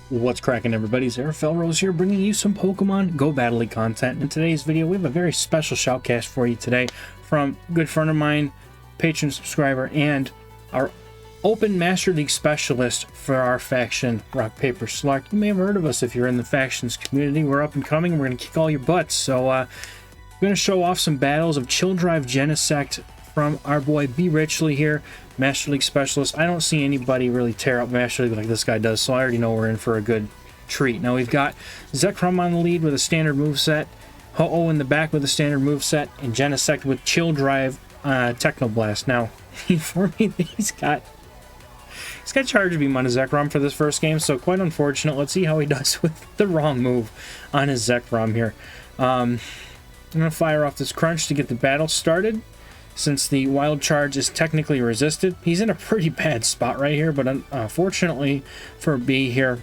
What's cracking, everybody? Rose here, bringing you some Pokemon Go Battle League content. In today's video, we have a very special shoutcast for you today from a good friend of mine, patron subscriber, and our open Master League specialist for our faction, Rock, Paper, Select. You may have heard of us if you're in the factions community. We're up and coming, and we're going to kick all your butts. So, we're going to show off some battles of Chill Drive GENESECT from our boy B. Richley here, Master League specialist. I don't see anybody really tear up Master League like this guy does, so I already know we're in for a good treat. Now we've got Zekrom on the lead with a standard moveset, Ho-Oh in the back with a standard moveset, and GENESECT with Chill Drive Technoblast. Now, he informed me that he's got Charge Beam on his Zekrom for this first game, so quite unfortunate. Let's see how he does with the wrong move on his Zekrom here. I'm going to fire off this Crunch to get the battle started. Since the Wild Charge is technically resisted, he's in a pretty bad spot right here, but unfortunately for B here,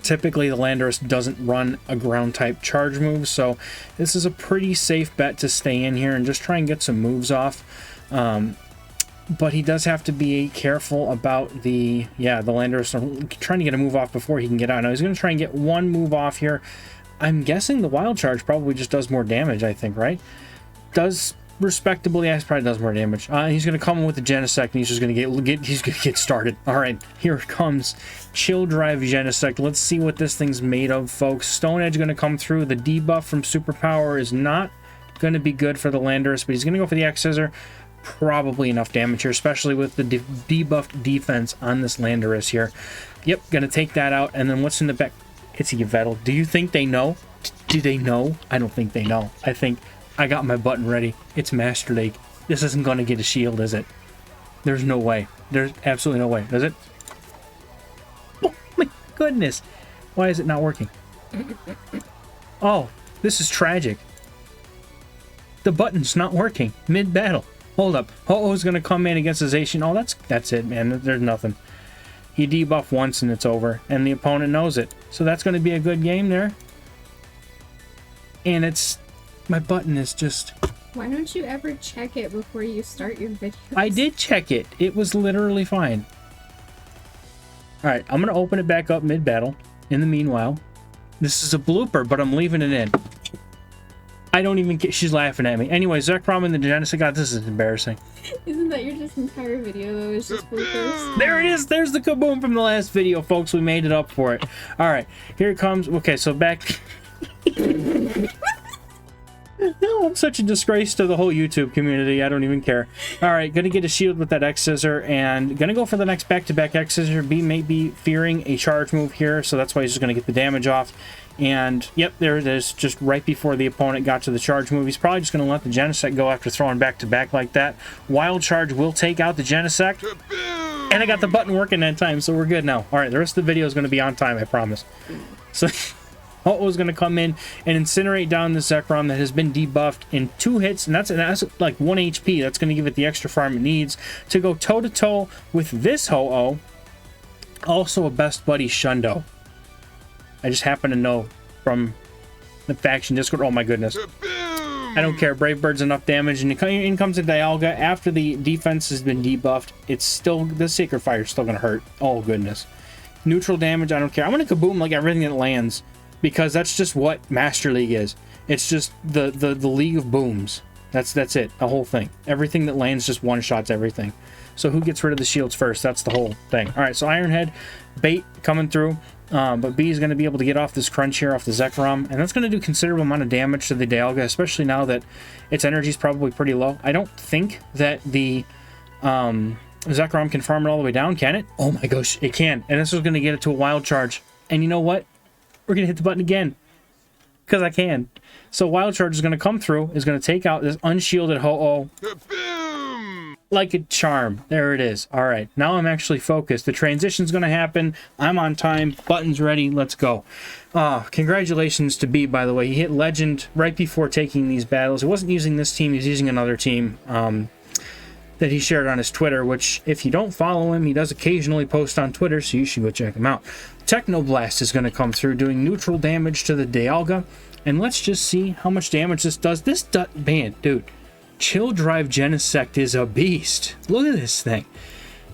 typically the Landorus doesn't run a ground-type charge move, so this is a pretty safe bet to stay in here and just try and get some moves off. But he does have to be careful about the Landorus trying to get a move off before he can get out. Now he's going to try and get one move off here. I'm guessing the Wild Charge probably just does more damage, I think, right? Does respectable, yeah, it probably does more damage. He's going to come in with the GENESECT, and he's just going to get started. All right, here it comes. Chill Drive GENESECT. Let's see what this thing's made of, folks. Stone Edge going to come through. The debuff from Superpower is not going to be good for the Landorus, but he's going to go for the X-Scissor. Probably enough damage here, especially with the debuffed defense on this Landorus here. Yep, going to take that out, and then what's in the back? It's a Yveltal. Do you think they know? Do they know? I don't think they know. I think I got my button ready. It's Master League. This isn't going to get a shield, is it? There's no way. There's absolutely no way. Is it? Oh, my goodness. Why is it not working? Oh, this is tragic. The button's not working mid-battle. Hold up. Ho-Oh's going to come in against his Zacian. Oh, that's it, man. There's nothing. You debuff once and it's over. And the opponent knows it. So that's going to be a good game there. And it's... My button is just... Why don't you ever check it before you start your video? I did check it. It was literally fine. Alright, I'm going to open it back up mid-battle. In the meanwhile, this is a blooper, but I'm leaving it in. I don't even get... She's laughing at me. Anyway, Zekrom and the GENESECT. God, this is embarrassing. Isn't that your just entire video, though? It's just bloopers? There it is! There's the kaboom from the last video, folks. We made it up for it. Alright, here it comes. Okay, so back... No, I'm such a disgrace to the whole YouTube community. I don't even care. All right, gonna get a shield with that X-Scissor, and gonna go for the next back-to-back X-Scissor. B may be fearing a charge move here, so that's why he's just gonna get the damage off. And, yep, there it is, just right before the opponent got to the charge move. He's probably just gonna let the GENESECT go after throwing back-to-back like that. Wild Charge will take out the GENESECT. And I got the button working that time, so we're good now. All right, the rest of the video is gonna be on time, I promise. So... Ho-Oh's going to come in and incinerate down the Zekrom that has been debuffed in 2 hits, and that's like 1 HP. That's going to give it the extra farm it needs to go toe-to-toe with this Ho-Oh. Also a best buddy Shundo. I just happen to know from the faction Discord. Oh my goodness. I don't care. Brave Bird's enough damage, and in comes a Dialga. After the defense has been debuffed, it's still, the Sacred Fire is still going to hurt. Oh goodness. Neutral damage, I don't care. I'm going to kaboom like everything that lands. Because that's just what Master League is. It's just the league of booms. That's it. The whole thing. Everything that lands just one-shots everything. So who gets rid of the shields first? That's the whole thing. Alright, so Iron Head, bait coming through. But B is going to be able to get off this Crunch here off the Zekrom. And that's going to do considerable amount of damage to the Dialga, especially now that its energy is probably pretty low. I don't think that the Zekrom can farm it all the way down, can it? Oh my gosh, it can. And this is going to get it to a Wild Charge. And you know what? We're going to hit the button again. Because I can. So Wild Charge is going to come through. Is going to take out this unshielded Ho-Oh. Like a charm. There it is. Alright. Now I'm actually focused. The transition's going to happen. I'm on time. Button's ready. Let's go. Congratulations to B, by the way. He hit Legend right before taking these battles. He wasn't using this team. He was using another team. That he shared on his Twitter, which, if you don't follow him, he does occasionally post on Twitter, so you should go check him out. Technoblast is going to come through, doing neutral damage to the Dialga, and let's just see how much damage this does. Man, dude, Chill Drive GENESECT is a beast. Look at this thing.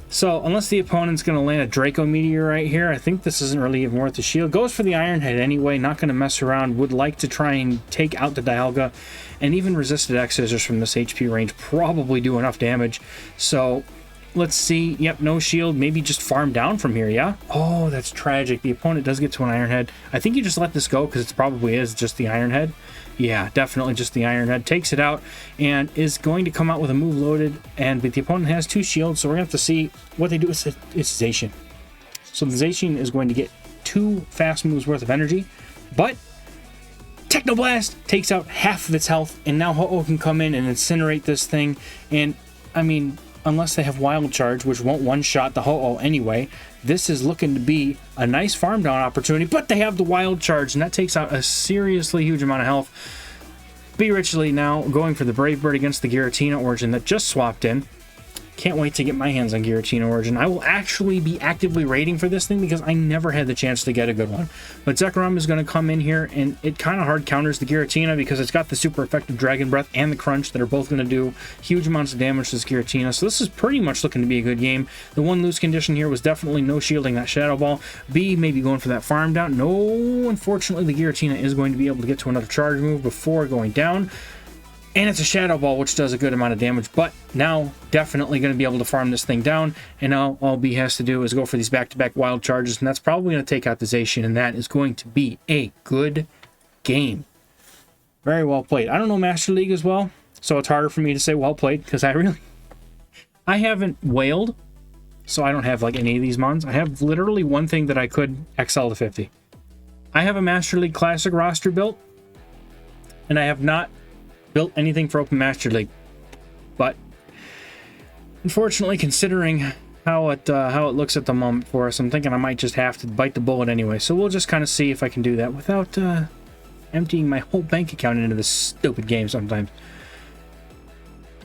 So unless the opponent's going to land a Draco Meteor right here, I think this isn't really even worth the shield. Goes for the Iron Head anyway, not going to mess around. Would like to try and take out the Dialga, and even resisted X Scissors from this HP range probably do enough damage. So let's see. Yep, no shield. Maybe just farm down from here, yeah? Oh, that's tragic. The opponent does get to an Iron Head. I think you just let this go because it probably is just the Iron Head. Yeah, definitely just the Iron Head. Takes it out and is going to come out with a move loaded. But the opponent has 2 shields, so we're going to have to see what they do with Zacian. So the Zacian is going to get 2 fast moves worth of energy, but Technoblast takes out half of its health, and now Ho-Oh can come in and incinerate this thing. And, I mean, unless they have Wild Charge, which won't one-shot the Ho-Oh anyway, this is looking to be a nice farm down opportunity, but they have the Wild Charge, and that takes out a seriously huge amount of health. Be Richly now going for the Brave Bird against the Giratina Origin that just swapped in. Can't wait to get my hands on Giratina Origin. I will actually be actively raiding for this thing because I never had the chance to get a good one. But Zekrom is going to come in here, and it kind of hard counters the Giratina because it's got the super effective Dragon Breath and the Crunch that are both going to do huge amounts of damage to this Giratina. So this is pretty much looking to be a good game. The one lose condition here was definitely no shielding that Shadow Ball. B, maybe going for that farm down. No, unfortunately, the Giratina is going to be able to get to another charge move before going down. And it's a Shadow Ball, which does a good amount of damage, but now definitely going to be able to farm this thing down. And now all B has to do is go for these back-to-back Wild Charges, and that's probably going to take out the Zacian, and that is going to be a good game. Very well played. I don't know Master League as well, so it's harder for me to say well played, because I haven't whaled, so I don't have like any of these mons. I have literally one thing that I could XL to 50. I have a Master League Classic roster built, and I have not built anything for Open Master League, but unfortunately, considering how it looks at the moment for us, I'm thinking I might just have to bite the bullet anyway. So we'll just kind of see if I can do that without emptying my whole bank account into this stupid game sometimes.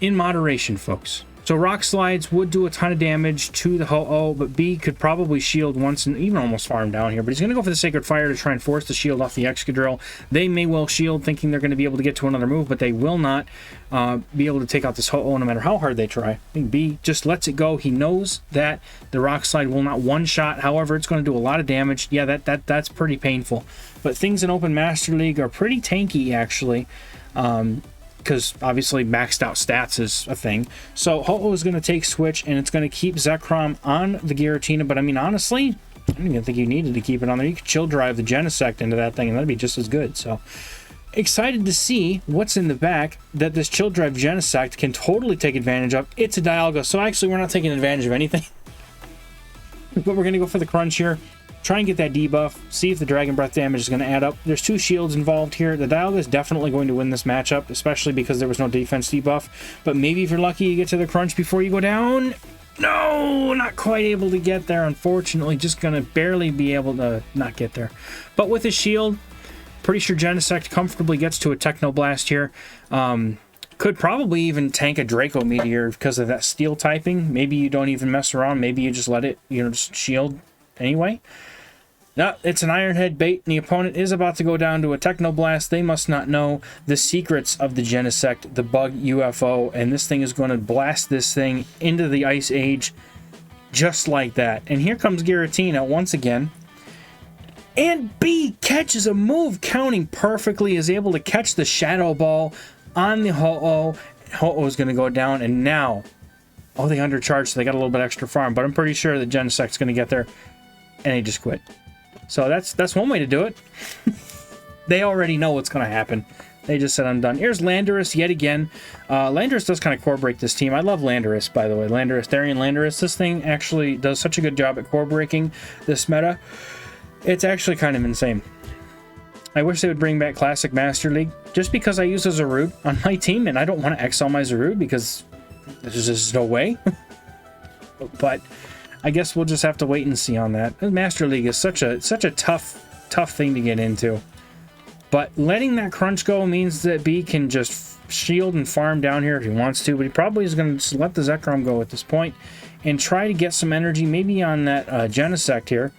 In moderation, folks. So Rock Slides would do a ton of damage to the Ho-Oh, but B could probably shield once and even almost farm down here. But he's going to go for the Sacred Fire to try and force the shield off the Excadrill. They may well shield, thinking they're going to be able to get to another move, but they will not be able to take out this Ho-Oh no matter how hard they try. I think B just lets it go. He knows that the Rock Slide will not one-shot. However, it's going to do a lot of damage. Yeah, that's pretty painful. But things in Open Master League are pretty tanky, actually. Because obviously maxed out stats is a thing. So Ho-Oh is going to take Switch, and it's going to keep Zekrom on the Giratina. But I mean, honestly, I don't even think you needed to keep it on there. You could chill drive the Genesect into that thing, and that'd be just as good. So excited to see what's in the back that this chill drive Genesect can totally take advantage of. It's a Dialga, so actually we're not taking advantage of anything. But we're going to go for the Crunch here. Try and get that debuff, see if the Dragon Breath damage is going to add up. There's 2 shields involved here. The Dialga is definitely going to win this matchup, especially because there was no defense debuff. But maybe if you're lucky, you get to the Crunch before you go down. No, not quite able to get there, unfortunately. Just going to barely be able to not get there. But with his shield, pretty sure Genesect comfortably gets to a Technoblast here. Could probably even tank a Draco Meteor because of that steel typing. Maybe you don't even mess around. Maybe you just let it, just shield anyway. No, it's an Iron Head bait, and the opponent is about to go down to a Technoblast. They must not know the secrets of the Genesect, the bug UFO, and this thing is going to blast this thing into the Ice Age just like that. And here comes Giratina once again. And B catches a move counting perfectly, is able to catch the Shadow Ball on the Ho-Oh. Ho-Oh is going to go down, and now, oh, they undercharged, so they got a little bit extra farm, but I'm pretty sure that Genesect's going to get there, and they just quit. So that's one way to do it. They already know what's going to happen. They just said, I'm done. Here's Landorus yet again. Landorus does kind of core break this team. I love Landorus, by the way. Therian Landorus. This thing actually does such a good job at core breaking this meta. It's actually kind of insane. I wish they would bring back Classic Master League, just because I use a Zarude on my team, and I don't want to exile my Zarude because there's just no way. But I guess we'll just have to wait and see on that. Master League is such a tough thing to get into. But letting that Crunch go means that B can just shield and farm down here if he wants to, but he probably is going to just let the Zekrom go at this point and try to get some energy maybe on that Genesect here.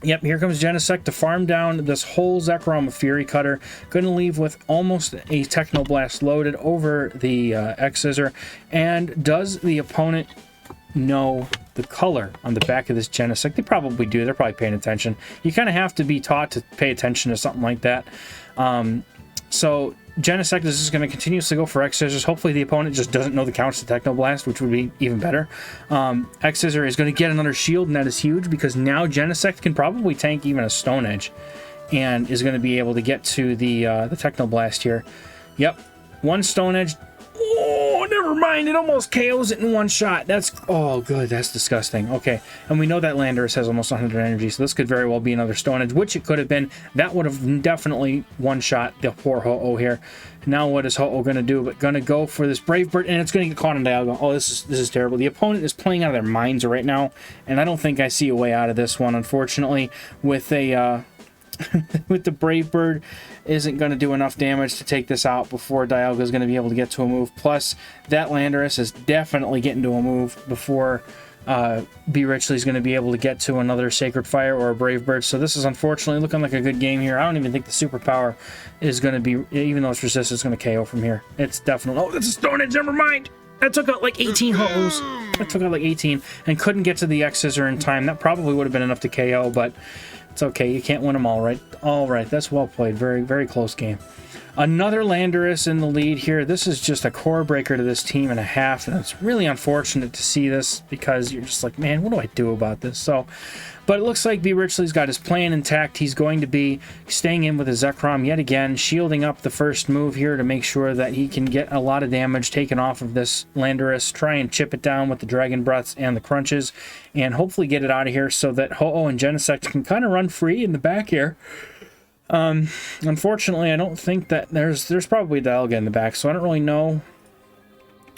Yep, here comes Genesect to farm down this whole Zekrom with Fury Cutter. Going to leave with almost a Technoblast loaded over the X-Scissor. And does the opponent know the color on the back of this Genesect. They probably do. They're probably paying attention. You kind of have to be taught to pay attention to something like that. So Genesect is just going to continuously go for X-Scissors. Hopefully the opponent just doesn't know the counts to Technoblast, which would be even better. X-Scissor is going to get another shield, and that is huge because now Genesect can probably tank even a Stone Edge and is going to be able to get to the Technoblast here. Yep, one Stone Edge. Oh, never mind. It almost KOs it in one shot. That's... Oh, good. That's disgusting. Okay. And we know that Landorus has almost 100 energy, so this could very well be another Stone Edge, which it could have been. That would have definitely one-shot the poor Ho-Oh here. Now what is Ho-Oh going to do? But going to go for this Brave Bird, and it's going to get caught in Dialga. Oh, this is terrible. The opponent is playing out of their minds right now, and I don't think I see a way out of this one, unfortunately, with a... with the Brave Bird isn't going to do enough damage to take this out before Dialga is going to be able to get to a move. Plus, that Landorus is definitely getting to a move before B. Richley is going to be able to get to another Sacred Fire or a Brave Bird. So this is unfortunately looking like a good game here. I don't even think the Superpower is going to be, even though it's resistant, it's going to KO from here. It's definitely... Oh, that's a Stone Edge, never mind! That took out like 18 Ho-Ohs. That took out like 18 and couldn't get to the X-Scissor in time. That probably would have been enough to KO, but... It's okay. You can't win them all, right? All right. That's well played. Very, very close game. Another Landorus in the lead here. This is just a core breaker to this team and a half, and it's really unfortunate to see this because you're just like, man, what do I do about this? So, but it looks like B. Richley's got his plan intact. He's going to be staying in with his Zekrom yet again, shielding up the first move here to make sure that he can get a lot of damage taken off of this Landorus, try and chip it down with the Dragon Breaths and the Crunches, and hopefully get it out of here so that Ho-Oh and Genesect can kind of run free in the back here. Unfortunately, I don't think that there's probably Dialga in the back, so I don't really know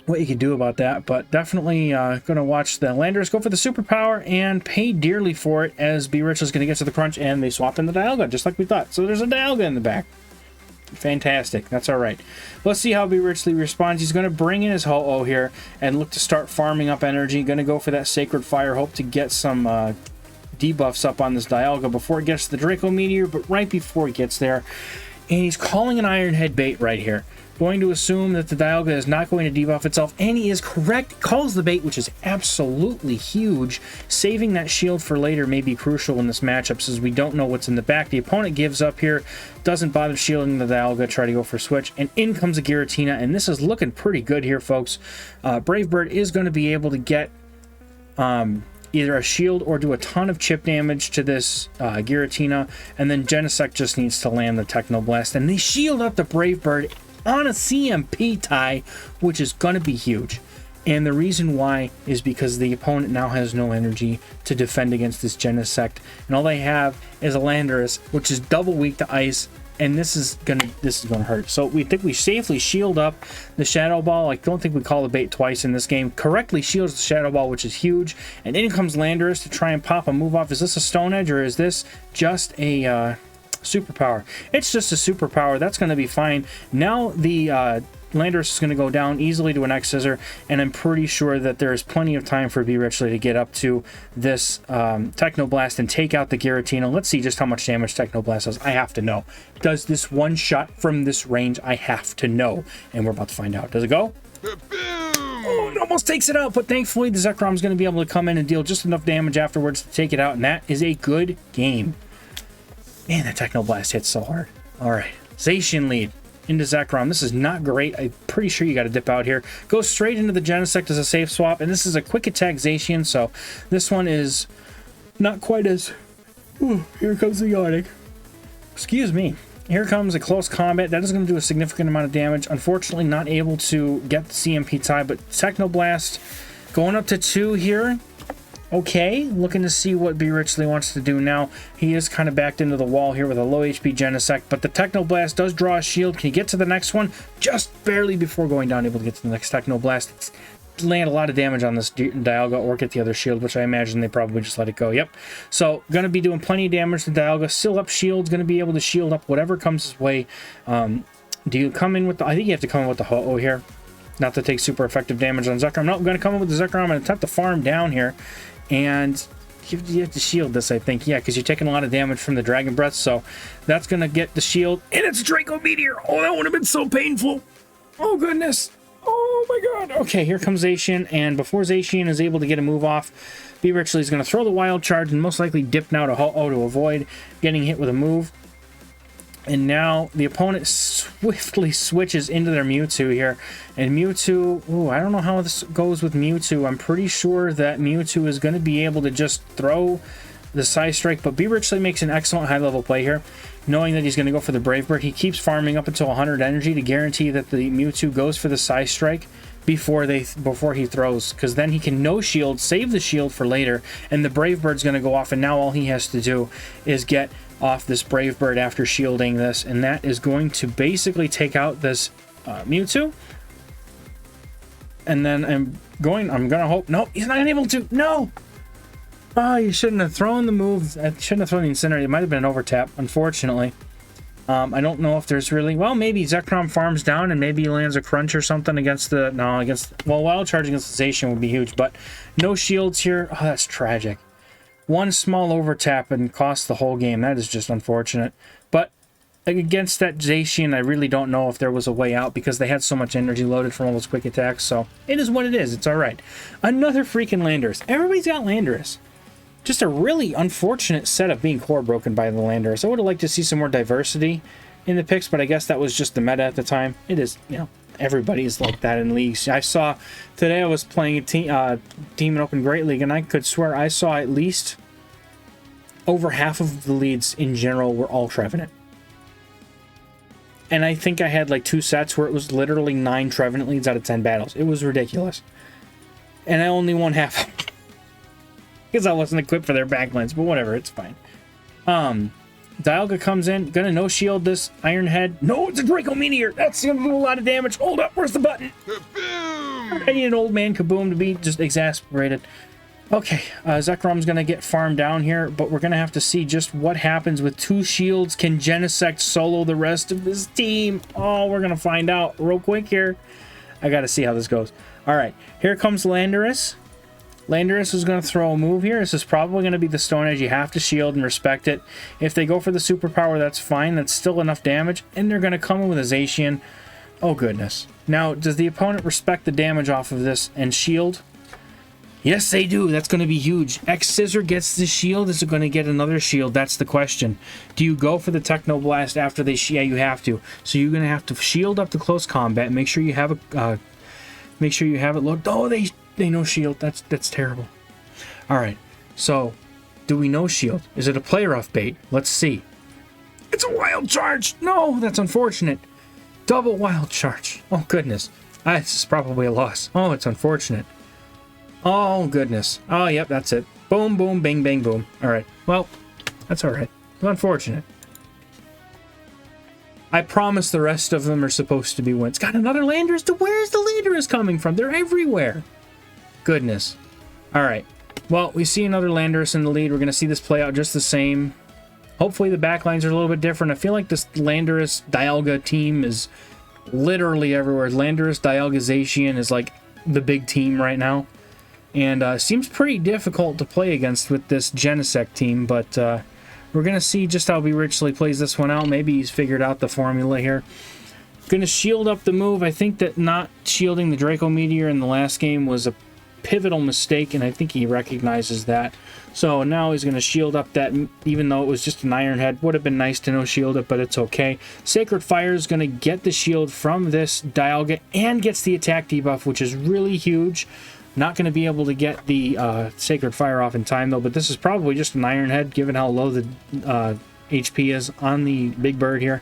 what you could do about that, but definitely going to watch the Landorus go for the Superpower and pay dearly for it as B. Rich is going to get to the Crunch, and they swap in the Dialga, just like we thought. So there's a Dialga in the back. Fantastic. That's all right. Let's see how B. Richley responds. He's going to bring in his Ho-Oh here and look to start farming up energy. Going to go for that Sacred Fire, hope to get some... debuffs up on this Dialga before it gets to the Draco Meteor, but right before it gets there, and he's calling an Iron Head bait right here. Going to assume that the Dialga is not going to debuff itself, and he is correct. Calls the bait, which is absolutely huge. Saving that shield for later may be crucial in this matchup, since we don't know what's in the back. The opponent gives up here, doesn't bother shielding the Dialga, try to go for switch, and in comes a Giratina, and this is looking pretty good here, folks. Brave Bird is going to be able to get... either a shield or do a ton of chip damage to this Giratina, and then Genesect just needs to land the Technoblast, and they shield up the Brave Bird on a CMP tie, which is going to be huge. And the reason why is because the opponent now has no energy to defend against this Genesect, and all they have is a Landorus, which is double weak to ice, and this is gonna hurt. So we think we safely shield up the Shadow Ball. I don't think we call the bait twice in this game. Correctly shields the Shadow Ball, which is huge. And in comes Landorus to try and pop a move off. Is this a Stone Edge or is this just a Superpower? It's just a Superpower. That's going to be fine. Now the Landorus is going to go down easily to an X-Scissor, and I'm pretty sure that there is plenty of time for B. Richley to get up to this Technoblast and take out the Giratina. Let's see just how much damage Technoblast does. I have to know. Does this one shot from this range? I have to know, and we're about to find out. Does it go? Oh, it almost takes it out, but thankfully the Zekrom is going to be able to come in and deal just enough damage afterwards to take it out, and that is a good game. Man, that Technoblast hits so hard. All right, Zacian lead into Zekrom. This is not great. I'm pretty sure you got to dip out here. Go straight into the Genesect as a safe swap, and this is a quick attack Zacian, so this one is not quite as... Ooh, here comes the Yawning. Excuse me. Here comes a close combat. That is going to do a significant amount of damage. Unfortunately, not able to get the CMP tie, but Technoblast going up to 2 here. Okay, looking to see what B. Richley wants to do now. He is kind of backed into the wall here with a low HP Genesect, but the Technoblast does draw a shield. Can he get to the next one? Just barely before going down, able to get to the next Technoblast. Land a lot of damage on this Dialga or get the other shield, which I imagine they probably just let it go. Yep. So, going to be doing plenty of damage to Dialga. Still up shields, going to be able to shield up whatever comes his way. Do you come in with the... I think you have to come in with the Ho-Oh here. Not to take super effective damage on Zekrom. No, I'm going to come in with the Zekrom and attempt to farm down here. And you have to shield this, I think. Yeah, because you're taking a lot of damage from the Dragon Breath. So that's going to get the shield. And it's Draco Meteor. Oh, that would have been so painful. Oh, goodness. Oh my god. Okay, here comes Zacian, and before Zacian is able to get a move off, B. Richley is going to throw the wild charge and most likely dip now to avoid getting hit with a move. And now the opponent swiftly switches into their Mewtwo here. And Mewtwo, ooh, I don't know how this goes with Mewtwo. I'm pretty sure that Mewtwo is going to be able to just throw the Side Strike. But B. Richley makes an excellent high-level play here. Knowing that he's going to go for the Brave Bird, he keeps farming up until 100 energy to guarantee that the Mewtwo goes for the Side Strike before he throws. Because then he can no shield, save the shield for later. And the Brave Bird's going to go off. And now all he has to do is get off this Brave Bird after shielding this, and that is going to basically take out this Mewtwo. And then I'm gonna hope, no, he's not able to, no! Oh, you shouldn't have thrown the move, I shouldn't have thrown the Incinerate, it might have been an overtap, unfortunately. I don't know if there's really, well, maybe Zekrom farms down and maybe he lands a crunch or something against the, well, Wild Charge against the Zacian would be huge, but no shields here, oh, that's tragic. One small overtap and cost the whole game. That is just unfortunate. But against that Zacian, I really don't know if there was a way out because they had so much energy loaded from all those quick attacks. So it is what it is. It's all right. Another freaking Landorus. Everybody's got Landorus. Just a really unfortunate setup being core broken by the Landorus. I would have liked to see some more diversity in the picks, but I guess that was just the meta at the time. It is, you know, everybody's like that in leagues. I saw today I was playing a team in Open Great League, and I could swear I saw at least over half of the leads in general were all Trevenant. And I think I had like 2 sets where it was literally 9 Trevenant leads out of 10 battles. It was ridiculous. And I only won half because I wasn't equipped for their backlines, but whatever, it's fine. Dialga comes in, gonna no shield this Iron Head. No, it's a Draco Meteor. That's gonna do a lot of damage. Hold up, where's the button? I need an old man Kaboom to be just exasperated. Okay, Zekrom's gonna get farmed down here, but we're gonna have to see just what happens with 2 shields. Can GENESECT solo the rest of his team? Oh, we're gonna find out real quick here. I gotta see how this goes. All right, here comes Landorus. Landorus is going to throw a move here. This is probably going to be the Stone Edge. You have to shield and respect it. If they go for the superpower, that's fine. That's still enough damage. And they're going to come in with a Zacian. Oh, goodness. Now, does the opponent respect the damage off of this and shield? Yes, they do. That's going to be huge. X-Scissor gets the shield. Is it going to get another shield? That's the question. Do you go for the Techno Blast after they... Yeah, you have to. So you're going to have to shield up to close combat. Make sure you have a... make sure you have it looked. Oh, they no shield. That's terrible. All right. So, do we no shield? Is it a play rough bait? Let's see. It's a wild charge. No, that's unfortunate. Double wild charge. Oh goodness. This is probably a loss. Oh, it's unfortunate. Oh goodness. Oh, yep, that's it. Boom, boom, bang, bang, boom. All right. Well, that's all right. It's unfortunate. I promise the rest of them are supposed to be wins. Got another Landorus. Where's the Landorus coming from? They're everywhere. Goodness. All right. Well, we see another Landorus in the lead. We're going to see this play out just the same. Hopefully the backlines are a little bit different. I feel like this Landorus Dialga team is literally everywhere. Landorus Dialga Zacian is like the big team right now. And seems pretty difficult to play against with this GENESECT team, but we're going to see just how B. Richley plays this one out. Maybe he's figured out the formula here. Going to shield up the move. I think that not shielding the Draco Meteor in the last game was a pivotal mistake, and I think he recognizes that. So now he's going to shield up that, even though it was just an Iron Head. Would have been nice to no shield it, but it's okay. Sacred Fire is going to get the shield from this Dialga and gets the attack debuff, which is really huge. Not going to be able to get the Sacred Fire off in time, though, but this is probably just an Iron Head, given how low the HP is on the Big Bird here.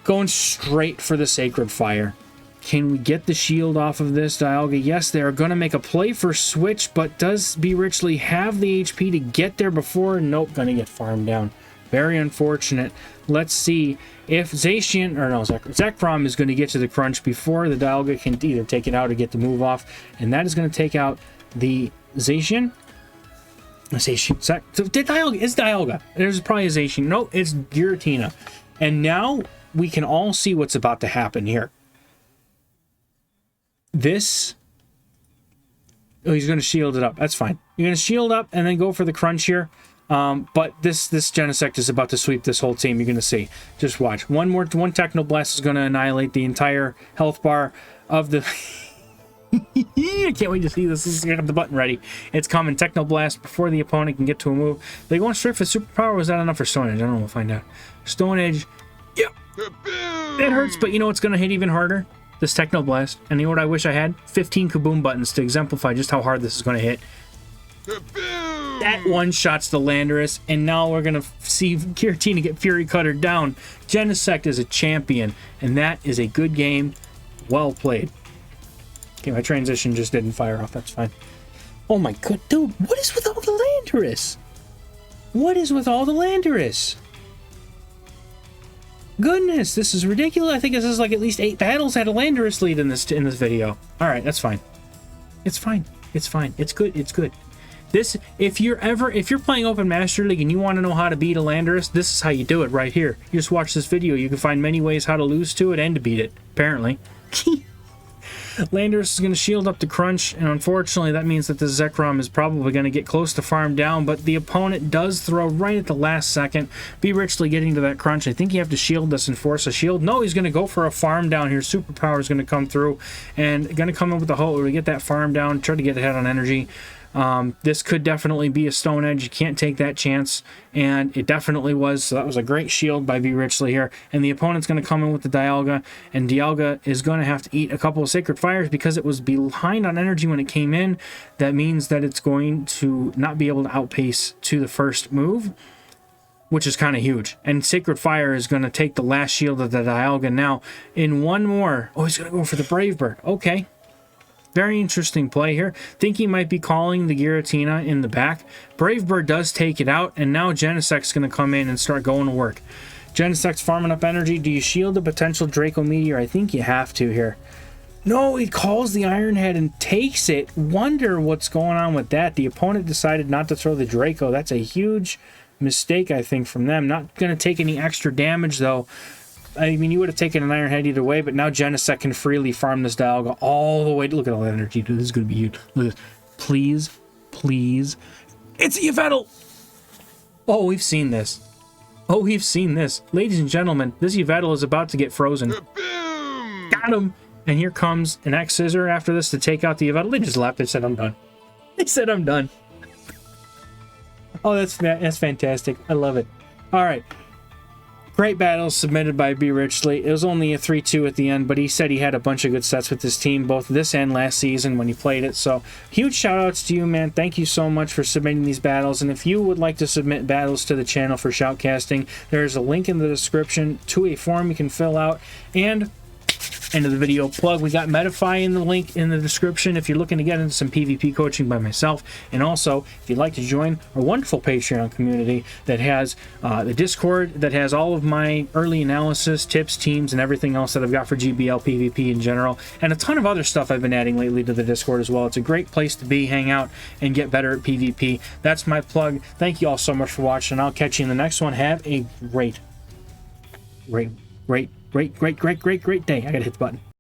Going straight for the Sacred Fire. Can we get the shield off of this Dialga? Yes, they are going to make a play for switch, but does B. Richley have the HP to get there before? Nope, going to get farmed down. Very unfortunate. Let's see if Zacian, or no, Zekrom is going to get to the crunch before the Dialga can either take it out or get the move off, and that is going to take out the Zacian. It's Dialga. There's probably a Zacian. No, it's Giratina. And now we can all see what's about to happen here. This... Oh, he's going to shield it up. That's fine. You're going to shield up and then go for the crunch here. But this GENESECT is about to sweep this whole team. You're going to see. Just watch. One Techno Blast is going to annihilate the entire health bar. of the... I can't wait to see this. I got the button ready. It's coming. Techno Blast before the opponent can get to a move. They going straight for superpower. Was that enough for Stone Edge? I don't know. We'll find out. Stone Edge. Yep. It hurts, but you know what's going to hit even harder? This Techno Blast. And you know what I wish I had? 15 Kaboom buttons to exemplify just how hard this is going to hit. That one-shots the Landorus, and now we're going to see Giratina get Fury Cutter down. Genesect is a champion, and that is a good game. Well played. Okay, my transition just didn't fire off. That's fine. Oh my god, dude, what is with all the Landorus? What is with all the Landorus? Goodness, this is ridiculous. I think this is like at least 8 battles at a Landorus lead in this video. All right, that's fine. It's fine. It's fine. It's good. It's good. This, if you're playing Open Master League and you want to know how to beat a Landorus, this is how you do it right here. You just watch this video. You can find many ways how to lose to it and to beat it, apparently. Landorus is going to shield up the Crunch, and unfortunately that means that the Zekrom is probably going to get close to farm down, but the opponent does throw right at the last second. Be Richly getting to that Crunch. I think you have to shield this and force a shield. No, he's going to go for a farm down here. Superpower is going to come through and going to come in with the hoe to get that farm down, try to get ahead on energy. This could definitely be a Stone Edge. You can't take that chance, and it definitely was. So that was a great shield by B. Richly here, and the opponent's going to come in with the Dialga, and Dialga is going to have to eat a couple of Sacred Fires because it was behind on energy when it came in. That means that it's going to not be able to outpace to the first move, which is kind of huge. And Sacred Fire is going to take the last shield of the Dialga now. In one more, oh, he's going to go for the Brave Bird. Okay. Very interesting play here. Think he might be calling the Giratina in the back. Brave Bird does take it out, and now Genesect's going to come in and start going to work. Genesect's farming up energy. Do you shield the potential Draco Meteor? I think you have to here. No, he calls the Iron Head and takes it. Wonder what's going on with that. The opponent decided not to throw the Draco. That's a huge mistake, I think, from them. Not going to take any extra damage, though. I mean, you would have taken an Iron Head either way, but now Genesect can freely farm this Dialga all the way. Look at all that energy, dude. This is going to be huge. Look at this. Please, please. It's Yveltal! Oh, we've seen this. Oh, we've seen this. Ladies and gentlemen, this Yveltal is about to get frozen. Got him! And here comes an X-Scissor after this to take out the Yveltal. They just laughed. They said, I'm done. They said, I'm done. Oh, that's fantastic. I love it. All right. Great battles submitted by B. Richly. It was only a 3-2 at the end, but he said he had a bunch of good sets with his team, both this and last season when he played it. So, huge shout-outs to you, man. Thank you so much for submitting these battles. And if you would like to submit battles to the channel for shoutcasting, there's a link in the description to a form you can fill out. And end of the video plug, we got Metafy in the link in the description if you're looking to get into some PvP coaching by myself. And also, if you'd like to join our wonderful Patreon community that has the Discord, that has all of my early analysis, tips, teams, and everything else that I've got for GBL PvP in general, and a ton of other stuff I've been adding lately to the Discord as well. It's a great place to be, hang out, and get better at PvP. That's my plug. Thank you all so much for watching. I'll catch you in the next one. Have a great day. I gotta hit the button.